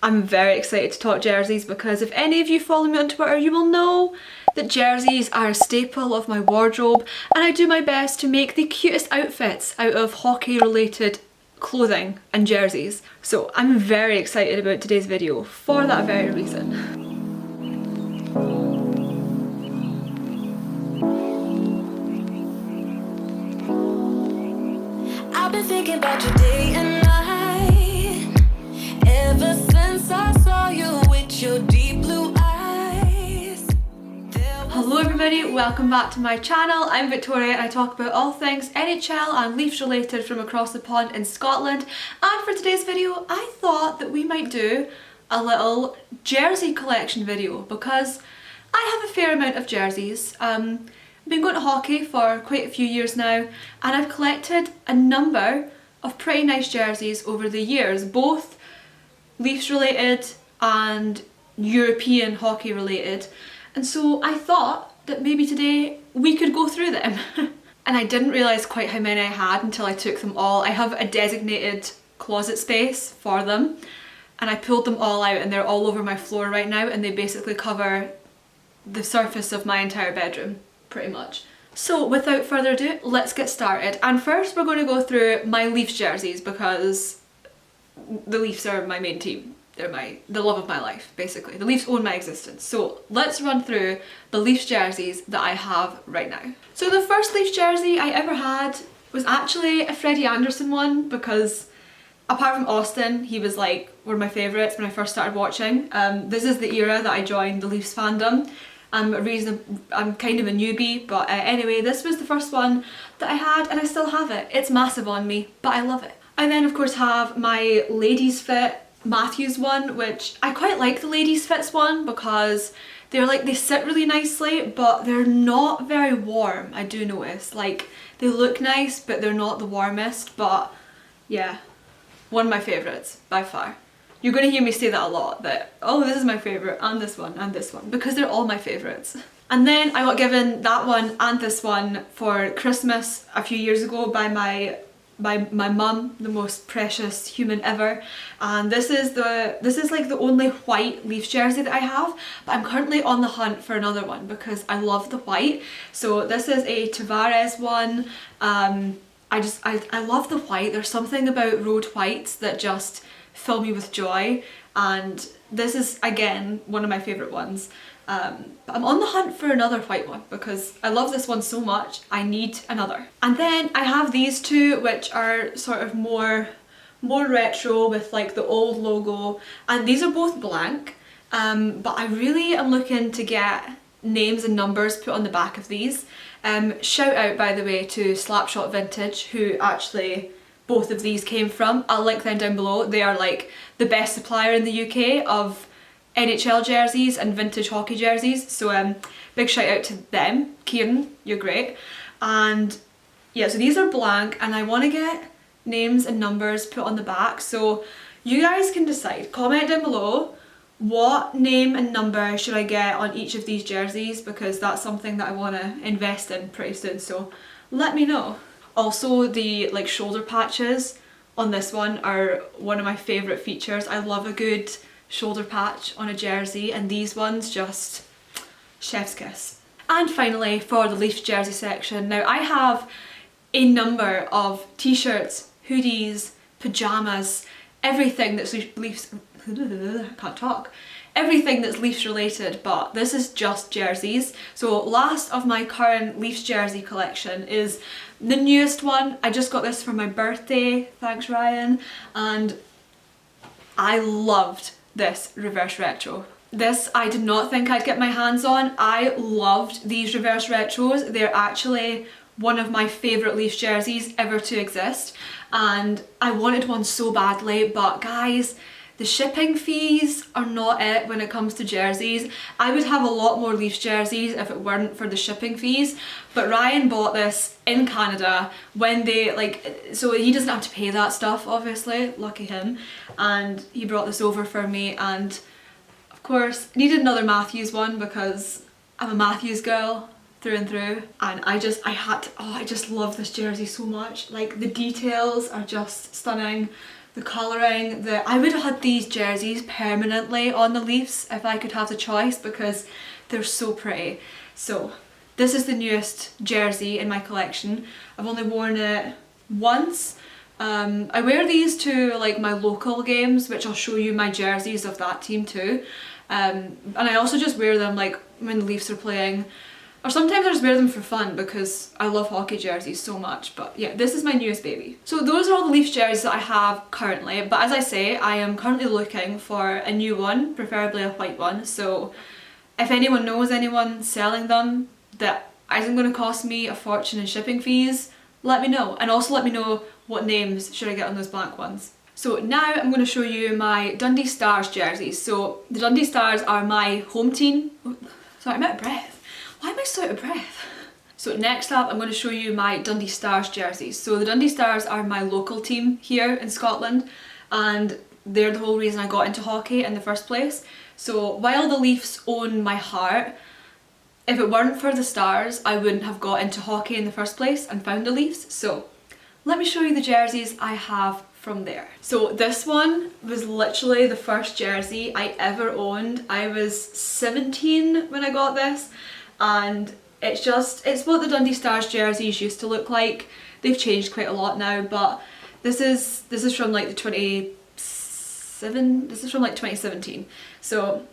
I'm very excited to talk jerseys because if any of you follow me on Twitter, you will know that jerseys are a staple of my wardrobe, and I do my best to make the cutest outfits out of hockey related clothing and jerseys. So I'm very excited about today's video for that very reason. I've been thinking about you day and night, ever since I saw you with your deep blue eyes. Hello everybody, welcome back to my channel. I'm Victoria and I talk about all things NHL and Leafs related from across the pond in Scotland. And for today's video, I thought that we might do a little jersey collection video because I have a fair amount of jerseys. I've been going to hockey for quite a few years now, and I've collected a number of pretty nice jerseys over the years, both Leafs related and European hockey related. And so I thought that maybe today we could go through them. And I didn't realise quite how many I had until I took them all. I have a designated closet space for them, and I pulled them all out and they're all over my floor right now, and they basically cover the surface of my entire bedroom, pretty much. So without further ado, let's get started. And first we're going to go through my Leafs jerseys because the Leafs are my main team. They're the love of my life, basically. The Leafs own my existence. So let's run through the Leafs jerseys that I have right now. So the first Leafs jersey I ever had was actually a Freddie Anderson one, because apart from Austin, he was like one of my favourites when I first started watching. This is the era that I joined the Leafs fandom. I'm kind of a newbie, but anyway, this was the first one that I had and I still have it. It's massive on me, but I love it. I then of course have my ladies fit Matthews one, which I quite like the ladies fits one because they sit really nicely, but they're not very warm, I do notice. Like, they look nice, but they're not the warmest, but yeah, one of my favourites by far. You're going to hear me say that a lot, that, oh, this is my favourite, and this one, because they're all my favourites. And then I got given that one and this one for Christmas a few years ago by my mum, the most precious human ever. And this is like the only white Leafs jersey that I have, but I'm currently on the hunt for another one because I love the white. So this is a Tavares one. I love the white. There's something about road whites that just fill me with joy, and this is again one of my favourite ones. But I'm on the hunt for another white one because I love this one so much, I need another. And then I have these two, which are sort of more retro with like the old logo, and these are both blank, but I really am looking to get names and numbers put on the back of these. Shout out, by the way, to Slapshot Vintage, who actually both of these came from. I'll link them down below. They are like the best supplier in the UK of NHL jerseys and vintage hockey jerseys, so big shout out to them. Kieran, you're great. And yeah, so these are blank and I want to get names and numbers put on the back, so you guys can decide. Comment down below what name and number should I get on each of these jerseys, because that's something that I want to invest in pretty soon, so let me know. Also, the like shoulder patches on this one are one of my favourite features. I love a good shoulder patch on a jersey, and these ones just chef's kiss. And finally, for the Leafs jersey section, now I have a number of t-shirts, hoodies, pyjamas, everything that's Leafs, I can't talk, everything that's Leafs related, but this is just jerseys. So last of my current Leafs jersey collection is the newest one. I just got this for my birthday, thanks Ryan, and I loved this reverse retro. This I did not think I'd get my hands on. I loved these reverse retros. They're actually one of my favourite Leafs jerseys ever to exist, and I wanted one so badly, but guys, the shipping fees are not it when it comes to jerseys. I would have a lot more Leafs jerseys if it weren't for the shipping fees, but Ryan bought this in Canada when they so he doesn't have to pay that stuff, obviously, lucky him, and he brought this over for me, and of course needed another Matthews one because I'm a Matthews girl through and through, and I just love this jersey so much. Like, the details are just stunning. the colouring, I would have had these jerseys permanently on the Leafs if I could have the choice because they're so pretty. So this is the newest jersey in my collection. I've only worn it once. I wear these to like my local games, which I'll show you my jerseys of that team too. And I also just wear them like when the Leafs are playing, or sometimes I just wear them for fun because I love hockey jerseys so much. But yeah, this is my newest baby. So those are all the Leafs jerseys that I have currently, but as I say, I am currently looking for a new one, preferably a white one. So if anyone knows anyone selling them that isn't going to cost me a fortune in shipping fees, let me know. And also let me know what names should I get on those black ones. So now I'm going to show you my Dundee Stars jerseys. So the Dundee Stars are my home team. Sorry, I'm out of breath. Why am I so out of breath? So next up I'm going to show you my Dundee Stars jerseys. So the Dundee Stars are my local team here in Scotland, and they're the whole reason I got into hockey in the first place. So while the Leafs own my heart, if it weren't for the Stars, I wouldn't have got into hockey in the first place and found the Leafs. So let me show you the jerseys I have from there. So this one was literally the first jersey I ever owned. I was 17 when I got this, and it's what the Dundee Stars jerseys used to look like. They've changed quite a lot now, but this is from like the 2017. So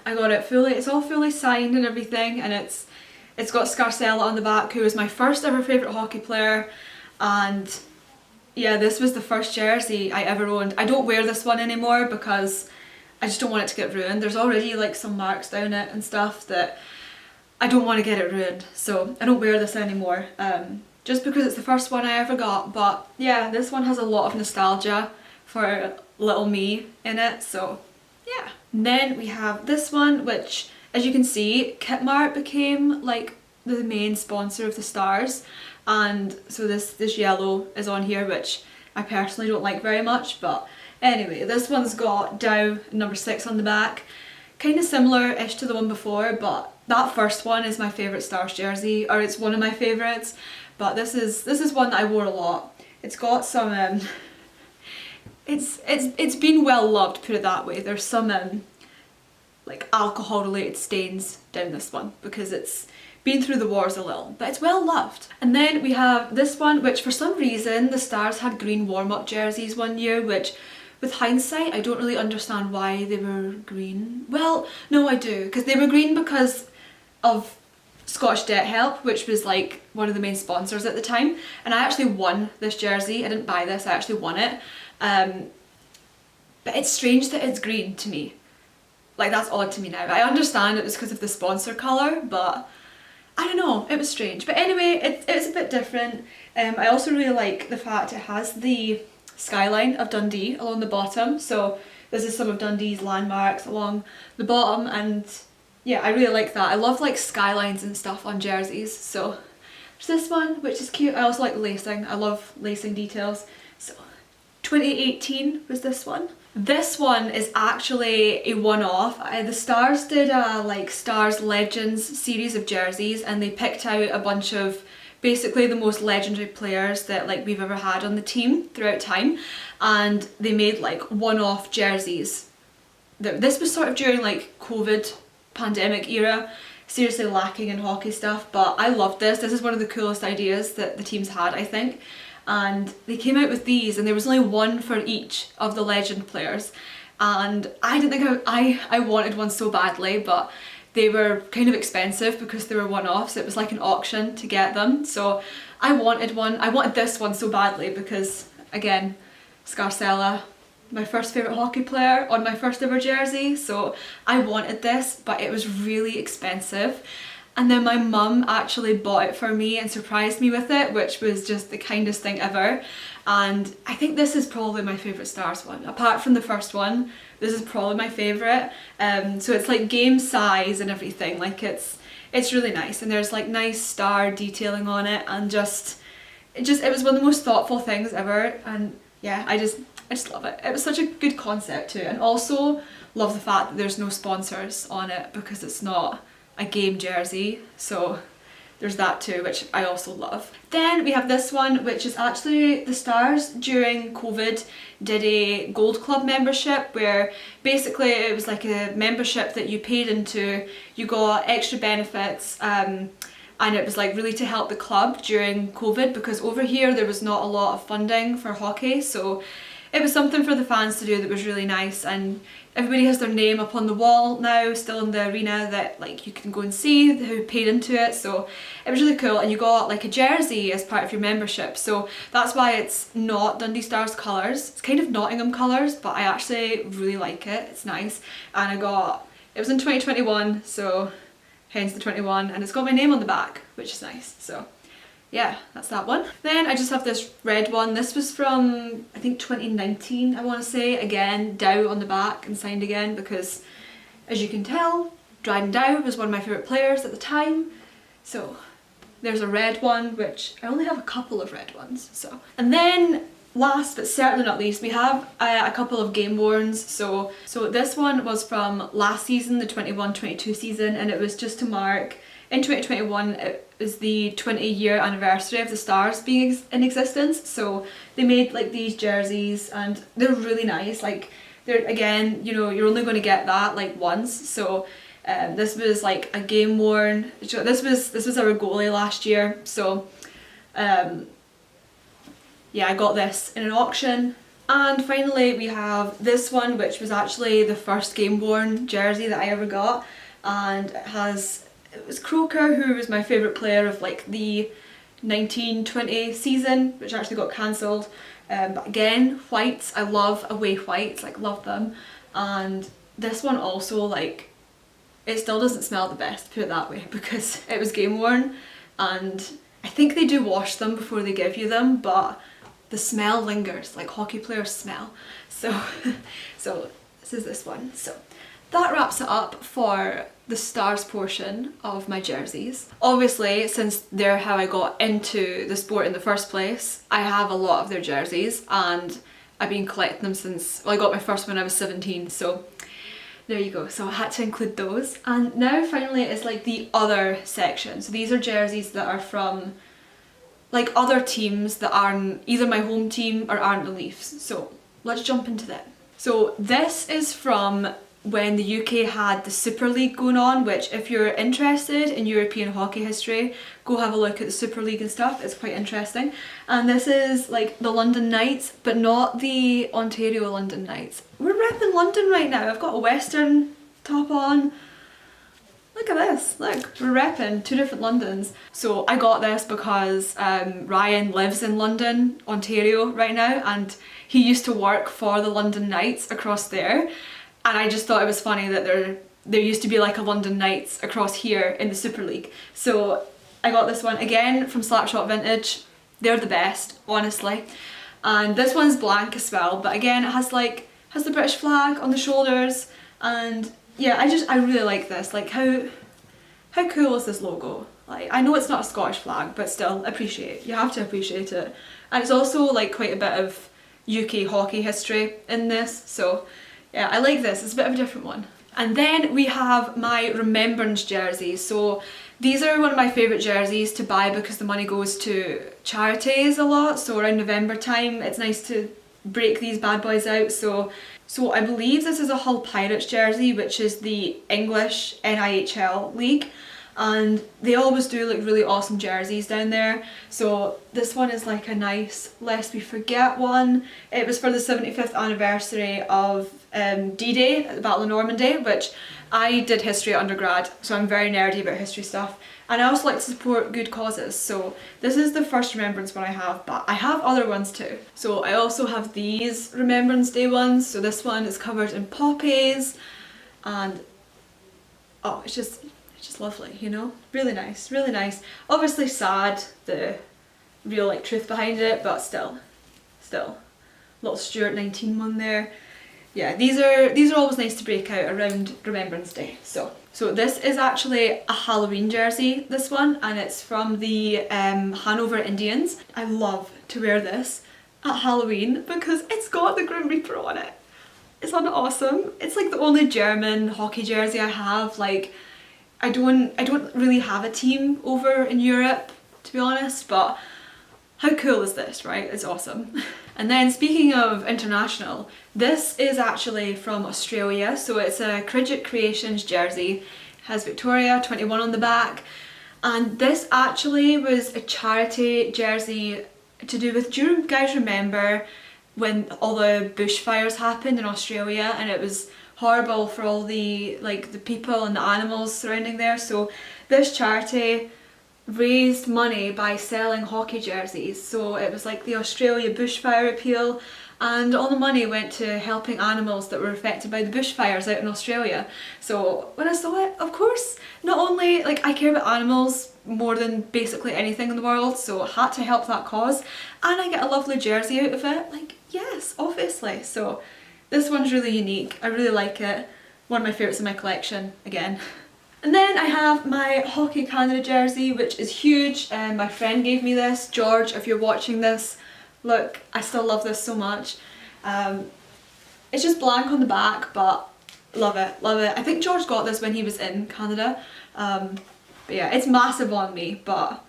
I got it fully, it's all fully signed and everything, and it's got Scarcella on the back, who was my first ever favourite hockey player. And yeah, this was the first jersey I ever owned. I don't wear this one anymore because I just don't want it to get ruined. There's already like some marks down it and stuff that I don't want to get it ruined, so I don't wear this anymore, just because it's the first one I ever got. But yeah, this one has a lot of nostalgia for little me in it, so yeah. And then we have this one, which as you can see, Kitmart became like the main sponsor of the Stars, and so this yellow is on here, which I personally don't like very much. But anyway, this one's got Dow number 6 on the back, kind of similar-ish to the one before, but that first one is my favourite Stars jersey, or it's one of my favourites. But this is one that I wore a lot. It's got some it's been well loved, put it that way. There's some like alcohol related stains down this one because it's been through the wars a little, but it's well loved. And then we have this one, which for some reason the Stars had green warm-up jerseys one year, which with hindsight I don't really understand why they were green. Well, no, I do, because they were green because of Scottish Debt Help, which was like one of the main sponsors at the time, and I actually won this jersey. I didn't buy this, I actually won it. But it's strange that it's green to me. Like, that's odd to me now. I understand it was because of the sponsor colour, but I don't know, it was strange. But anyway, it's a bit different. I also really like the fact it has the skyline of Dundee along the bottom, so this is some of Dundee's landmarks along the bottom, and yeah, I really like that. I love like skylines and stuff on jerseys. So there's this one, which is cute. I also like lacing. I love lacing details. So 2018 was this one. This one is actually a one-off. The Stars did a like Stars Legends series of jerseys, and they picked out a bunch of basically the most legendary players that like we've ever had on the team throughout time, and they made like one-off jerseys. This was sort of during like COVID pandemic era, seriously lacking in hockey stuff, but I loved this. This is one of the coolest ideas that the team's had, I think. And they came out with these, and there was only one for each of the legend players, and I didn't think I wanted one so badly, but they were kind of expensive because they were one-offs. It was like an auction to get them, so I wanted one. I wanted this one so badly because, again, Scarcella, my first favourite hockey player on my first ever jersey, so I wanted this, but it was really expensive. And then my mum actually bought it for me and surprised me with it, which was just the kindest thing ever. And I think this is probably my favourite Stars one. Apart from the first one, this is probably my favourite. So it's like game size and everything. Like it's really nice, and there's like nice star detailing on it, and it was one of the most thoughtful things ever. And yeah, I just love it. It was such a good concept too, and also love the fact that there's no sponsors on it because it's not a game jersey. So there's that too, which I also love. Then we have this one, which is actually the Stars during COVID did a Gold Club membership, where basically it was like a membership that you paid into, you got extra benefits, and it was like really to help the club during COVID, because over here there was not a lot of funding for hockey, so it was something for the fans to do that was really nice, and everybody has their name up on the wall now, still in the arena, that like you can go and see who paid into it, so it was really cool. And you got like a jersey as part of your membership, so that's why it's not Dundee Stars colours, it's kind of Nottingham colours, but I actually really like it, it's nice. And it was in 2021, so hence the 21, and it's got my name on the back, which is nice. So yeah, that's that one. Then I just have this red one. This was from, I think 2019, I want to say. Again, Dow on the back and signed again, because as you can tell, Dryden Dow was one of my favourite players at the time. So there's a red one, which I only have a couple of red ones. So, and then last but certainly not least, we have a couple of game worns. So this one was from last season, the 21-22 season, and it was just to mark, in 2021 it was the 20-year anniversary of the Stars being in existence, so they made like these jerseys and they're really nice. Like, they're, again, you know, you're only going to get that like once, so this was like a game worn, this was our goalie last year, so yeah, I got this in an auction. And finally we have this one, which was actually the first game worn jersey that I ever got, and it was Croker, who was my favourite player of like the 1920 season, which actually got cancelled. But again, whites, I love away whites, like love them. And this one also, like, it still doesn't smell the best, put it that way, because it was game worn, and I think they do wash them before they give you them, but the smell lingers, like hockey players smell. So this is this one. So that wraps it up for the Stars portion of my jerseys. Obviously, since they're how I got into the sport in the first place, I have a lot of their jerseys, and I've been collecting them since, well, I got my first when I was 17, so there you go. So I had to include those. And now finally it's like the other section. So these are jerseys that are from like other teams that aren't either my home team or aren't the Leafs. So let's jump into that. So this is from when the UK had the Super League going on, which if you're interested in European hockey history, go have a look at the Super League and stuff, it's quite interesting. And this is like the London Knights, but not the Ontario London Knights. We're repping London right now. I've got a Western top on. Look at this, look, we're repping two different Londons. So I got this because Ryan lives in London, Ontario right now, and he used to work for the London Knights across there. And I just thought it was funny that there used to be like a London Knights across here in the Super League. So I got this one again from Slapshot Vintage. They're the best, honestly. And this one's blank as well, but again it has the British flag on the shoulders, and yeah, I really like this. Like, how cool is this logo? Like, I know it's not a Scottish flag, but still, you have to appreciate it. And it's also like quite a bit of UK hockey history in this, so yeah, I like this. It's a bit of a different one. And then we have my remembrance jerseys. So these are one of my favourite jerseys to buy because the money goes to charities a lot. So around November time, it's nice to break these bad boys out. So I believe this is a Hull Pirates jersey, which is the English NIHL league. And they always do like really awesome jerseys down there. So this one is like a nice Lest We Forget one. It was for the 75th anniversary of D-Day at the Battle of Normandy, which I did history at undergrad, so I'm very nerdy about history stuff. And I also like to support good causes, so this is the first Remembrance one I have, but I have other ones too. So I also have these Remembrance Day ones. So this one is covered in poppies, and oh, it's just lovely, you know? Really nice, really nice. Obviously sad, the real like truth behind it, but still. Little Stuart 19 one there. Yeah, these are always nice to break out around Remembrance Day. So this is actually a Halloween jersey, this one, and it's from the Hanover Indians. I love to wear this at Halloween because it's got the Grim Reaper on it. Isn't that awesome? It's like the only German hockey jersey I have. Like, I don't really have a team over in Europe, to be honest, but how cool is this, right? It's awesome. And then speaking of international, this is actually from Australia, so it's a Cridget Creations jersey. It has Victoria 21 on the back, and this actually was a charity jersey to do with, do you guys remember when all the bushfires happened in Australia and it was horrible for all the the people and the animals surrounding there? So this charity raised money by selling hockey jerseys. So it was like the Australia Bushfire Appeal, and all the money went to helping animals that were affected by the bushfires out in Australia. So when I saw it, of course, not only I care about animals more than basically anything in the world, so I had to help that cause, and I get a lovely jersey out of it. Yes, obviously. So this one's really unique. I really like it. One of my favourites in my collection again. And then I have my Hockey Canada jersey, which is huge. My friend gave me this. George, if you're watching this, look, I still love this so much. It's just blank on the back, but love it, love it. I think George got this when he was in Canada. But yeah, it's massive on me, but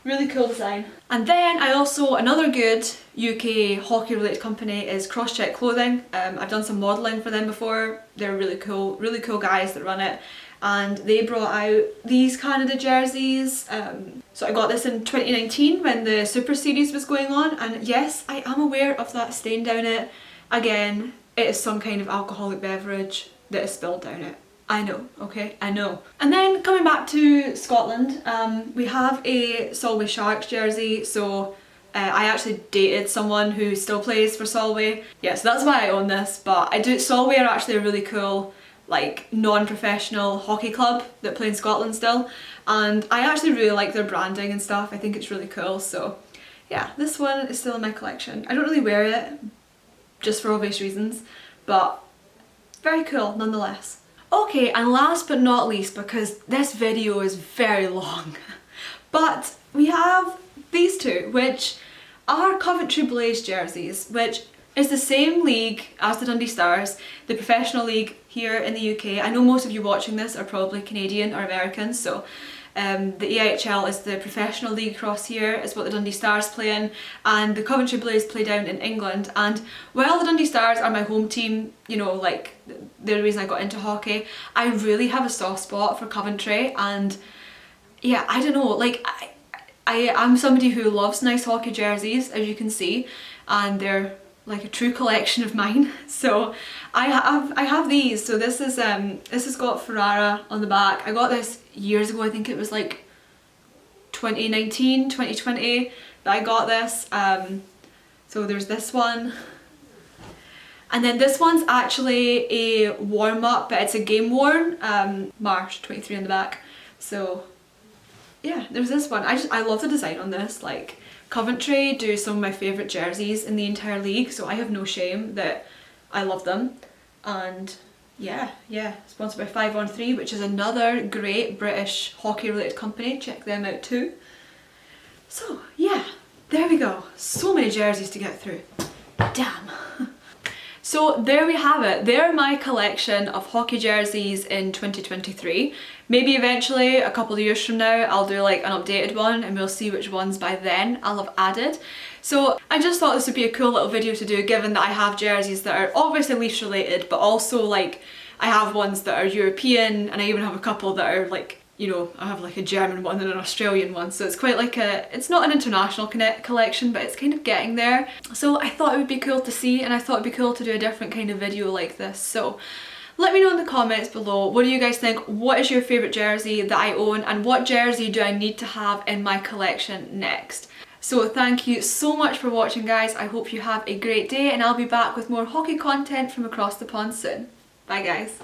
really cool design. And then I also, another good UK hockey related company is Crosscheck Clothing. I've done some modelling for them before. They're really cool guys that run it. And they brought out these Canada jerseys. So I got this in 2019 when the Super Series was going on, and yes, I am aware of that stain down it. Again, it is some kind of alcoholic beverage that is spilled down it. I know, okay, I know. And then coming back to Scotland, we have a Solway Sharks jersey. So I actually dated someone who still plays for Solway. Yeah, so that's why I own this, but Solway are actually a really cool non-professional hockey club that play in Scotland still, and I actually really like their branding and stuff. I think it's really cool. So yeah, this one is still in my collection. I don't really wear it, just for obvious reasons, but very cool nonetheless. Okay, and last but not least, because this video is very long, but we have these two, which are Coventry Blaze jerseys, which is the same league as the Dundee Stars, the professional league here in the UK. I know most of you watching this are probably Canadian or American, so the EIHL is the professional league across here, is what the Dundee Stars play in, and the Coventry Blaze play down in England. And while the Dundee Stars are my home team, you know, the reason I got into hockey, I really have a soft spot for Coventry. And yeah, I don't know, I'm somebody who loves nice hockey jerseys, as you can see, and they're like a true collection of mine. So I have these. So this has got Ferrara on the back. I got this years ago. I think it was 2019, 2020 that I got this. So there's this one. And then this one's actually a warm-up, but it's a game worn, March 23 on the back. So yeah, there's this one. I love the design on this. Coventry do some of my favourite jerseys in the entire league, so I have no shame that I love them. And yeah, sponsored by 5on3, which is another great British hockey related company. Check them out too. So yeah, there we go. So many jerseys to get through. Damn. So there we have it. They're my collection of hockey jerseys in 2023. Maybe eventually, a couple of years from now, I'll do an updated one and we'll see which ones by then I'll have added. So I just thought this would be a cool little video to do, given that I have jerseys that are obviously Leafs related, but also I have ones that are European, and I even have a couple that are you know, I have a German one and an Australian one, so it's quite it's not an international collection, but it's kind of getting there. So I thought it would be cool to see, and I thought it'd be cool to do a different kind of video like this. So let me know in the comments below, what do you guys think? What is your favourite jersey that I own, and what jersey do I need to have in my collection next? So thank you so much for watching, guys. I hope you have a great day, and I'll be back with more hockey content from across the pond soon. Bye guys.